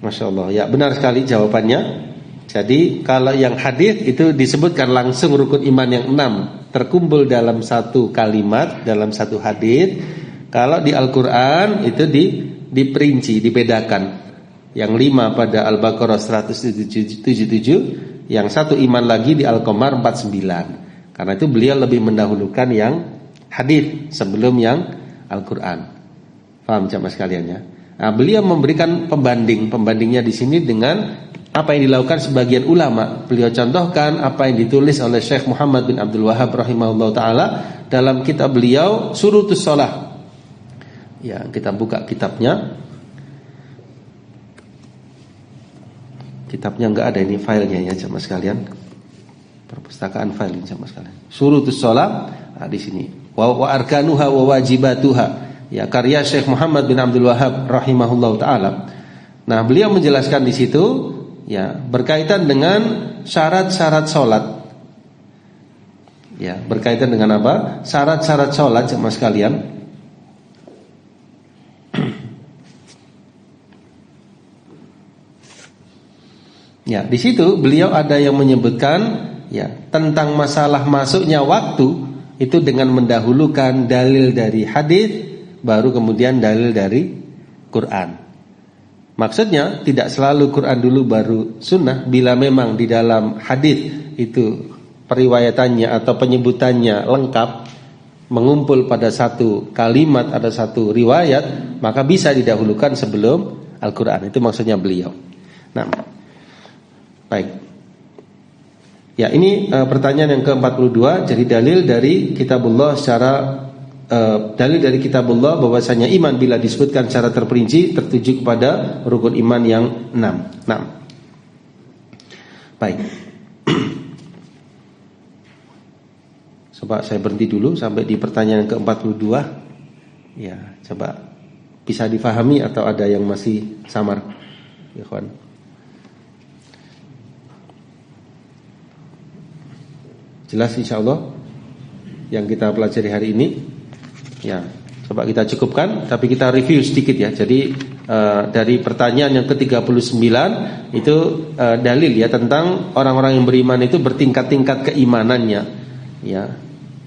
Masya Allah, ya benar sekali jawabannya. Jadi kalau yang hadis itu disebutkan langsung rukun iman yang 6 terkumpul dalam satu kalimat, dalam satu hadis. Kalau di Al-Quran itu diperinci, dibedakan. Yang 5 pada Al-Baqarah 177, yang satu iman lagi di Al-Qamar 49. Karena itu beliau lebih mendahulukan yang hadis sebelum yang Al-Quran. Paham jamaah sekalian ya? Nah, beliau memberikan pembandingnya di sini dengan apa yang dilakukan sebagian ulama. Beliau contohkan apa yang ditulis oleh Syekh Muhammad bin Abdul Wahhab rahimahullah taala dalam kitab beliau Syurutus Shalah. Ya, kita buka kitabnya. Kitabnya enggak ada ini filenya ya jamaah sekalian. Perpustakaan file ini jamaah sekalian. Syurutus Shalah, nah, di sini. Wa arkanuha wa wajibatuha. Ya, karya Syekh Muhammad bin Abdul Wahhab rahimahullah taala. Nah, beliau menjelaskan di situ ya berkaitan dengan syarat-syarat salat. Ya, berkaitan dengan apa? Syarat-syarat salat jemaah sekalian. Ya, di situ beliau ada yang menyebutkan ya tentang masalah masuknya waktu itu dengan mendahulukan dalil dari hadis baru kemudian dalil dari Quran. Maksudnya tidak selalu Quran dulu baru sunnah. Bila memang di dalam hadis itu periwayatannya atau penyebutannya lengkap, mengumpul pada satu kalimat, ada satu riwayat, maka bisa didahulukan sebelum Al-Quran. Itu maksudnya beliau. Nah, baik. Ya, ini pertanyaan yang ke-42. Jadi dalil dari kitabullah secara dalil dari kitabullah bahwasanya iman bila disebutkan secara terperinci tertuju kepada rukun iman yang 6. Nah, baik. Coba saya berhenti dulu sampai di pertanyaan ke-42. Ya, coba bisa difahami atau ada yang masih samar, ya kawan. Jelas insyaallah yang kita pelajari hari ini. Ya, coba kita cukupkan, tapi kita review sedikit ya. Jadi dari pertanyaan yang ke-39 itu dalil ya tentang orang-orang yang beriman itu bertingkat-tingkat keimanannya. Ya,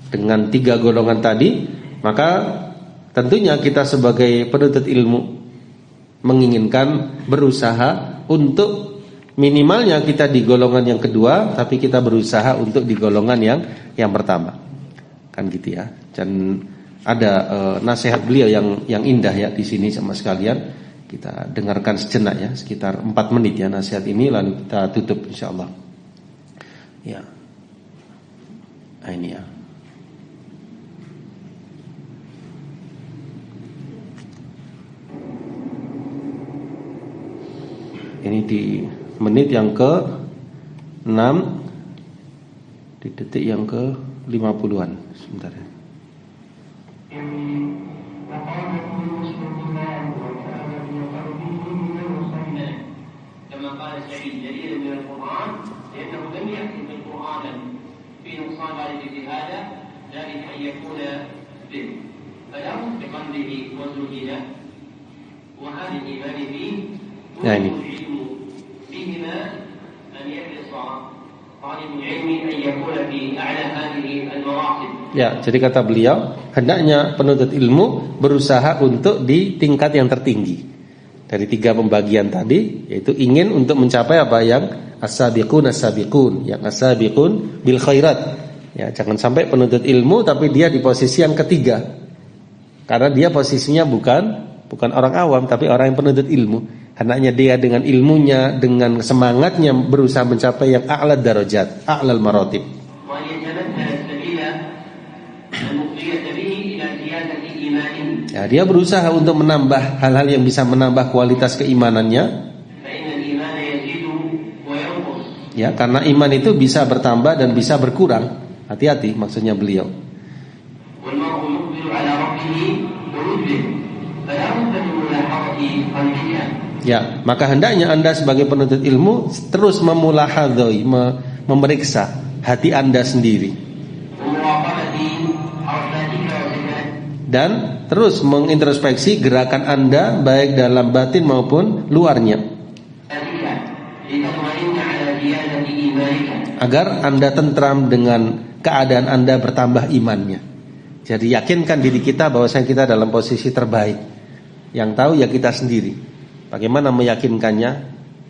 dengan 3 golongan tadi, maka tentunya kita sebagai penuntut ilmu menginginkan berusaha untuk minimalnya kita di golongan yang kedua, tapi kita berusaha untuk di golongan yang pertama. Kan gitu ya. Dan ada nasihat beliau yang indah ya di sini sama sekalian. Kita dengarkan sejenak ya, sekitar 4 menit ya nasihat ini, lalu kita tutup insyaallah. Ya. Nah, ini ya. Ini di menit yang ke-6, di detik yang ke-50-an. Sebentar ya. كما كما قال سعيد دليلا من القرآن لأنه لم يأتي بالقرآن في نقصان ذلك في هذا ذلك أن يكون به فلا بد بقلبه وزهد وهذا الإيمان به يعني العلم بهما أن يحرص طالب العلم أن يكون في أعلى هذه المراتب. Ya, jadi kata beliau, hendaknya penuntut ilmu berusaha untuk di tingkat yang tertinggi. Dari 3 pembagian tadi, yaitu ingin untuk mencapai apa yang as-sabiqun as-sabiqun, yang as-sabiqun bil khairat. Ya, jangan sampai penuntut ilmu tapi dia di posisi yang ketiga. Karena dia posisinya bukan orang awam tapi orang yang penuntut ilmu. Hendaknya dia dengan ilmunya, dengan semangatnya berusaha mencapai yang a'la darajat, a'lal maratib. Ya, dia berusaha untuk menambah hal-hal yang bisa menambah kualitas keimanannya. Ya, karena iman itu bisa bertambah dan bisa berkurang. Hati-hati maksudnya beliau. Ya, maka hendaknya Anda sebagai penuntut ilmu terus memulahadhoi, memeriksa hati Anda sendiri. Dan terus mengintrospeksi gerakan Anda baik dalam batin maupun luarnya, agar Anda tentram dengan keadaan Anda bertambah imannya. Jadi yakinkan diri kita bahwasanya kita dalam posisi terbaik. Yang tahu ya kita sendiri. Bagaimana meyakinkannya?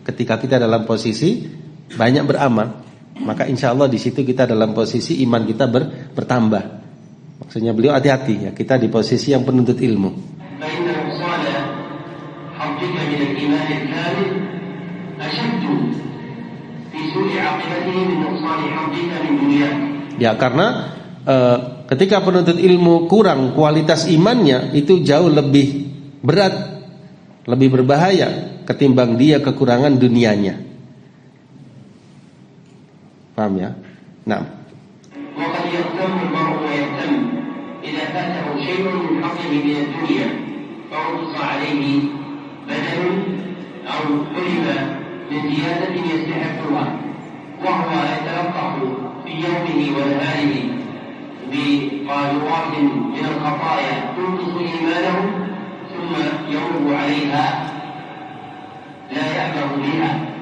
Ketika kita dalam posisi banyak beramal, maka insya Allah di situ kita dalam posisi iman kita bertambah. Maksudnya beliau hati-hati ya, kita di posisi yang penuntut ilmu. Ya, karena ketika penuntut ilmu kurang kualitas imannya, itu jauh lebih berat, lebih berbahaya ketimbang dia kekurangan dunianya. Paham ya? Nah,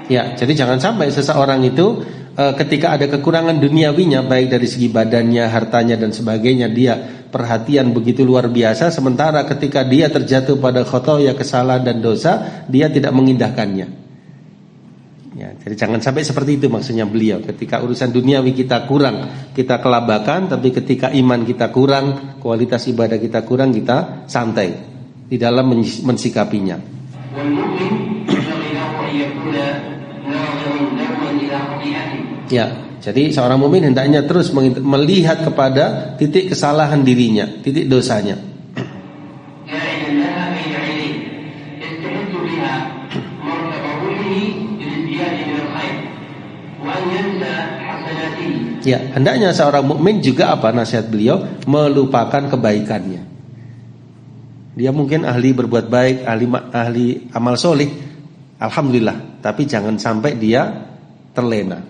ya, jadi jangan sampai seseorang itu ketika ada kekurangan duniawinya, baik dari segi badannya, hartanya dan sebagainya, dia perhatian begitu luar biasa, sementara ketika dia terjatuh pada khotoya, kesalahan dan dosa, dia tidak mengindahkannya. Ya, jadi jangan sampai seperti itu maksudnya beliau. Ketika urusan duniawi kita kurang, kita kelabakan, tapi ketika iman kita kurang, kualitas ibadah kita kurang, kita santai di dalam mensikapinya. Ya, jadi seorang mukmin hendaknya terus melihat kepada titik kesalahan dirinya, titik dosanya. Ya, hendaknya seorang mukmin juga apa nasihat beliau, melupakan kebaikannya. Dia mungkin ahli berbuat baik, ahli amal soleh, alhamdulillah, tapi jangan sampai dia terlena.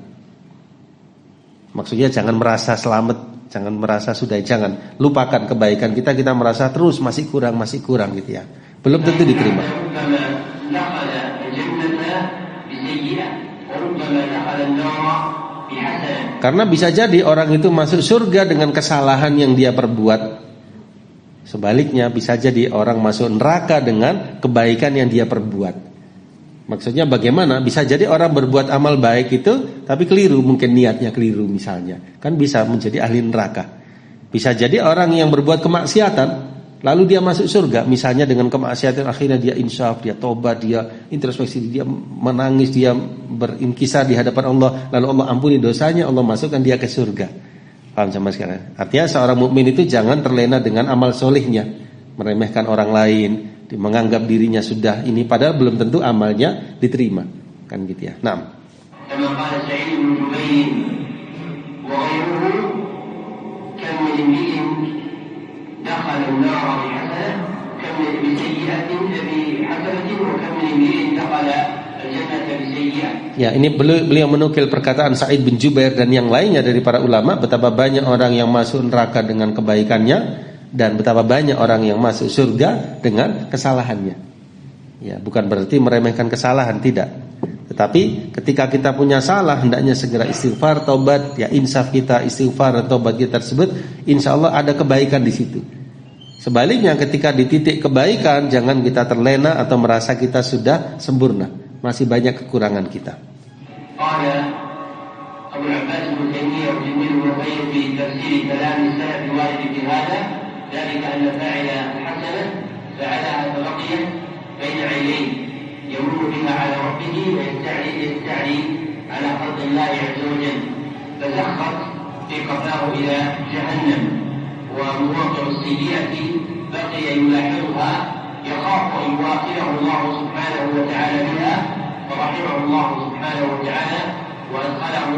Maksudnya jangan merasa selamat, jangan merasa sudah, jangan lupakan kebaikan kita merasa terus masih kurang gitu ya. Belum tentu diterima. Karena bisa jadi orang itu masuk surga dengan kesalahan yang dia perbuat. Sebaliknya bisa jadi orang masuk neraka dengan kebaikan yang dia perbuat. Maksudnya bagaimana? Bisa jadi orang berbuat amal baik itu tapi keliru, mungkin niatnya keliru misalnya. Kan bisa menjadi ahli neraka. Bisa jadi orang yang berbuat kemaksiatan lalu dia masuk surga, misalnya dengan kemaksiatan akhirnya dia insaf, dia tobat, dia introspeksi, dia menangis, dia berinkisar di hadapan Allah, lalu Allah ampuni dosanya, Allah masukkan dia ke surga. Paham sama sekalian? Artinya seorang mukmin itu jangan terlena dengan amal solehnya, meremehkan orang lain, menganggap dirinya sudah ini, padahal belum tentu amalnya diterima, kan gitu ya. Naam. دخل النار بحسنة كم بسيئة بحسنة وكم من امرئ دخل الجنة بسيئة. Ya, ini beliau menukil perkataan Sa'id bin Jubair dan yang lainnya dari para ulama, betapa banyak orang yang masuk neraka dengan kebaikannya dan betapa banyak orang yang masuk surga dengan kesalahannya. Ya, bukan berarti meremehkan kesalahan, tidak. Tetapi ketika kita punya salah, hendaknya segera istighfar, taubat, ya insaf kita, istighfar dan taubat kita tersebut, insya Allah ada kebaikan di situ. Sebaliknya ketika di titik kebaikan, jangan kita terlena atau merasa kita sudah sempurna, masih banyak kekurangan kita. قال أبو العباس ابن تيمية وتلميذه ابن القيم في تفسير كلام السلف الوارد في هذا ذلك أن فاعل الحسنة فعلها فبقيت بين عينين يمر بها على ربه ويستعلي على خلق الله عز وجل فسخط في قفاه إلى جهنم ومواقع السيئة بقي يلاحظها يخاف أن يواخره الله سبحانه وتعالى بها فرحمه الله سبحانه وتعالى وأدخله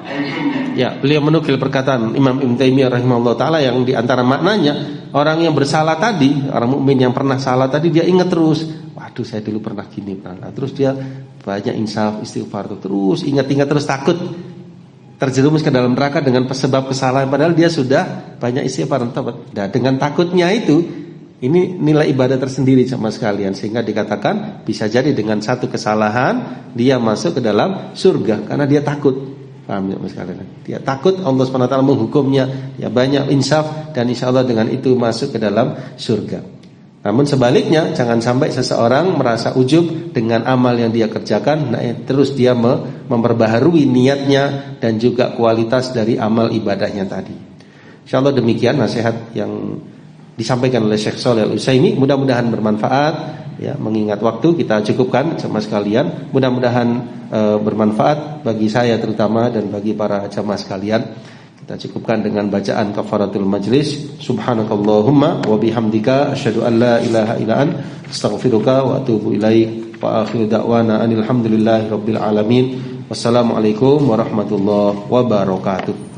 الجنة. Ya, beliau menukil perkataan Imam Ibn Taimiyah rahimahullah taala yang diantara maknanya orang yang bersalah tadi, orang mukmin yang pernah salah tadi dia ingat terus, waduh saya dulu pernah gini, pernah. Terus dia banyak insaf, istighfar terus, ingat-ingat terus, takut terjerumus ke dalam neraka dengan sebab kesalahan padahal dia sudah banyak istighfar dan taubat. Nah, dengan takutnya itu ini nilai ibadah tersendiri sama sekalian, sehingga dikatakan bisa jadi dengan satu kesalahan dia masuk ke dalam surga karena dia takut. Paham ya Mas kalian? Dia takut Allah SWT menghukumnya, ya banyak insaf dan insya Allah dengan itu masuk ke dalam surga. Namun sebaliknya jangan sampai seseorang merasa ujub dengan amal yang dia kerjakan, nah, terus dia memperbaharui niatnya dan juga kualitas dari amal ibadahnya tadi. Insya Allah demikian nasihat yang disampaikan oleh Syekh Shalih Al-Utsaimin, mudah-mudahan bermanfaat. Ya, mengingat waktu kita cukupkan sama sekalian. Mudah-mudahan bermanfaat bagi saya terutama dan bagi para jamaah sekalian. Kita cukupkan dengan bacaan kafaratul majlis. Subhanakallahumma wa bihamdika asyhadu an la ilaha illa anta astaghfiruka wa atubu ilaik. Wa akhiru da'wana anil hamdulillahi rabbil alamin. Wassalamualaikum warahmatullahi wabarakatuh.